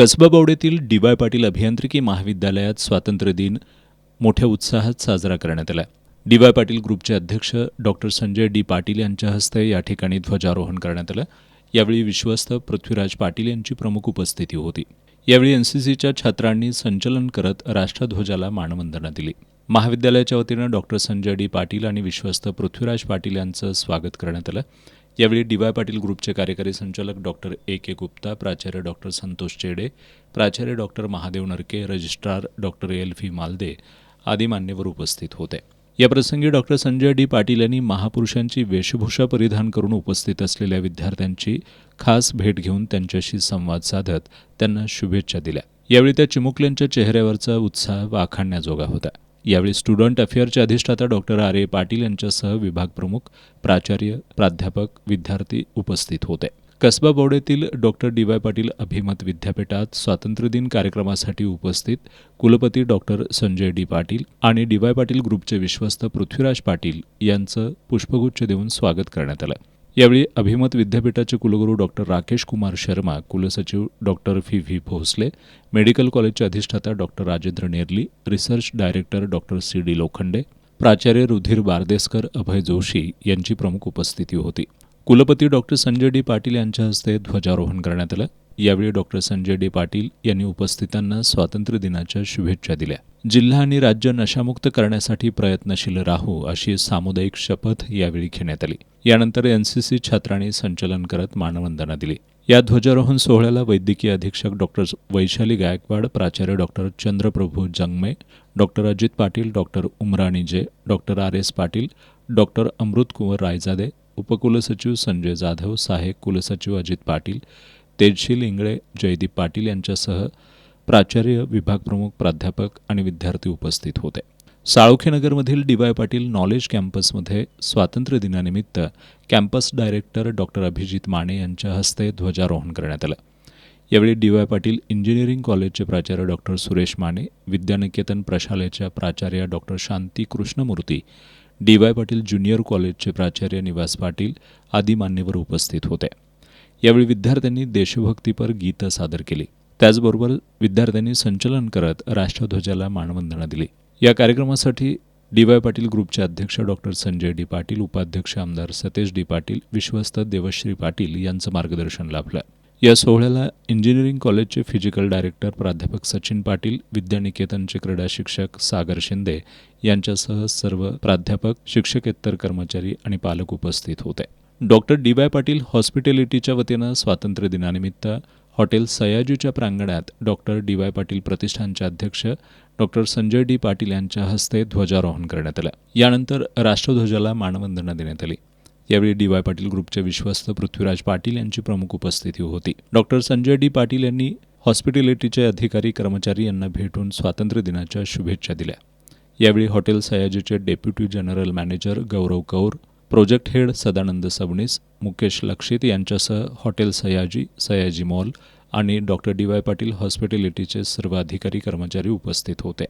Kasba बवडेतील DY. Patil अभियांत्रिकी महाविद्यालयात स्वातंत्र्य दिन मोठ्या उत्साहात साजरा करण्यात आला. डी.वाय. पाटील ग्रुपचे अध्यक्ष डॉक्टर संजय डी. पाटील यांच्या हस्ते या ठिकाणी ध्वजारोहण करण्यात आलं. यावेळी विश्वस्त पृथ्वीराज पाटील यांची प्रमुख उपस्थिती होती. यावेळी एनसीसीच्या छात्रांनी संचलन करत राष्ट्रध्वजाला मानवंदना दिली. महाविद्यालयाच्या वतीनं डॉक्टर संजय डी. पाटील आणि विश्वस्त पृथ्वीराज पाटील यांचं स्वागत करण्यात आलं. यावेळी डी.वाय. पाटील ग्रुपचे कार्यकारी संचालक डॉक्टर ए.के. गुप्ता, प्राचार्य डॉक्टर संतोष चेडे, प्राचार्य डॉक्टर महादेव नरके, रजिस्ट्रार डॉक्टर एल.व्ही. मालदे आदी मान्यवर उपस्थित होते. याप्रसंगी डॉक्टर संजय डी. पाटील यांनी महापुरुषांची वेशभूषा परिधान करून उपस्थित असलेल्या विद्यार्थ्यांची खास भेट घेऊन त्यांच्याशी संवाद साधत त्यांना शुभेच्छा दिल्या. यावेळी त्या चिमुकल्यांच्या चेहऱ्यावरचा उत्साह वाखाणण्याजोगा होता. यावेळी स्टुडंट अफेअरचे अधिष्ठाता डॉक्टर आर.ए. पाटील यांच्यासह विभाग प्रमुख, प्राचार्य, प्राध्यापक, विद्यार्थी उपस्थित होते. कसबा बवडेतील डॉक्टर डी.वाय. पाटील अभिमत विद्यापीठात स्वातंत्र्यदिन कार्यक्रमासाठी उपस्थित कुलपती डॉक्टर संजय डी. पाटील आणि डी.वाय. पाटील ग्रुपचे विश्वस्त पृथ्वीराज पाटील यांचं पुष्पगुच्छ देऊन स्वागत करण्यात आलं. यावेळी अभिमत विद्यापीठाचे कुलगुरू डॉक्टर राकेश कुमार शर्मा, कुलसचिव डॉक्टर व्ही भोसले, मेडिकल कॉलेजचे अधिष्ठाता doctor Rajendra Nerli, research director doctor C D. Lokhande, प्राचार्य रुधिर बारदेसकर, अभय जोशी यांची प्रमुख उपस्थिती होती. कुलपती डॉक्टर संजय डी. पाटील यांच्या हस्ते ध्वजारोहण करण्यात आलं. यावेळी डॉक्टर संजय डी. पाटील यांनी उपस्थितांना स्वातंत्र्य दिनाच्या शुभेच्छा दिल्या. जिल्हा आणि राज्य नशामुक्त करण्यासाठी प्रयत्नशील राहू अशी सामुदायिक शपथ यावेळी घेण्यात आली. यानंतर एनसीसी छात्रांनी संचलन करत मानवंदना दिली. या ध्वजारोहण सोहळ्याला वैद्यकीय अधीक्षक डॉक्टर वैशाली गायकवाड, प्राचार्य doctor Chandraprabhu Jangame, doctor Ajit Patil, doctor Umrani J, doctor R S. Patil, doctor Amritkunwar Raijade, उपकुलसचिव संजय जाधव, सहाय्यक कुलसचिव अजित पाटील, तेजशील इंगळे, जयदीप पाटील यांच्यासह प्राचार्य, विभाग प्रमुख, प्राध्यापक आणि विद्यार्थी उपस्थित होते. साळोखेनगरमधील डी.वाय. पाटील नॉलेज कॅम्पसमध्ये स्वातंत्र्य दिनानिमित्त campus director doctor Abhijit Mane यांच्या हस्ते ध्वजारोहण करण्यात आलं. यावेळी डी.वाय. पाटील इंजिनिअरिंग कॉलेजचे प्राचार्य डॉक्टर सुरेश माने, विद्यानिकेतन प्रशालेच्या प्राचार्य डॉक्टर शांती कृष्णमूर्ती, डी.वाय. पाटील ज्युनियर कॉलेजचे प्राचार्य निवास पाटील आदी मान्यवर उपस्थित होते. यावेळी विद्यार्थ्यांनी देशभक्तीपर गीतं सादर केली. त्याचबरोबर विद्यार्थ्यांनी संचलन करत राष्ट्रध्वजाला मानवंदना दिली. या कार्यक्रमासाठी डी.वाय. पाटील ग्रुपचे अध्यक्ष डॉक्टर संजय डी. पाटील, उपाध्यक्ष आमदार सतेज डी. पाटील, विश्वस्त देवश्री पाटील यांचं मार्गदर्शन लाभलं. या सोहळ्याला इंजिनिअरिंग कॉलेजचे फिजिकल डायरेक्टर प्राध्यापक सचिन पाटील, विद्यानिकेतनचे क्रीडा शिक्षक सागर शिंदे यांच्यासह सर्व प्राध्यापक, शिक्षकेतर कर्मचारी आणि पालक उपस्थित होते. Doctor D Y. पाटील हॉस्पिटॅलिटीच्या वतीनं स्वातंत्र्य दिनानिमित्त हॉटेल सयाजीच्या प्रांगणात डॉक्टर डी.वाय. पाटील प्रतिष्ठानचे अध्यक्ष डॉक्टर संजय डी. पाटील यांच्या हस्ते ध्वजारोहण करण्यात आलं. यानंतर राष्ट्रध्वजाला मानवंदना देण्यात आली. यावेळी डी.वाय. पाटील ग्रुपचे विश्वस्त पृथ्वीराज पाटील यांची प्रमुख उपस्थिती होती. Doctor Sanjay D. पाटील यांनी हॉस्पिटॅलिटीचे अधिकारी, कर्मचारी यांना भेटून स्वातंत्र्य दिनाच्या शुभेच्छा दिल्या. यावेळी हॉटेल सयाजीचे डेप्युटी जनरल मॅनेजर गौरव कौर, प्रोजेक्ट हेड सदानंद सबनीस, मुकेश लक्षित यांच्यासह हॉटेल सयाजी, सयाजी मॉल आणि डॉक्टर डी.वाय. पाटील हॉस्पिटॅलिटीचे सर्व अधिकारी, कर्मचारी उपस्थित होते.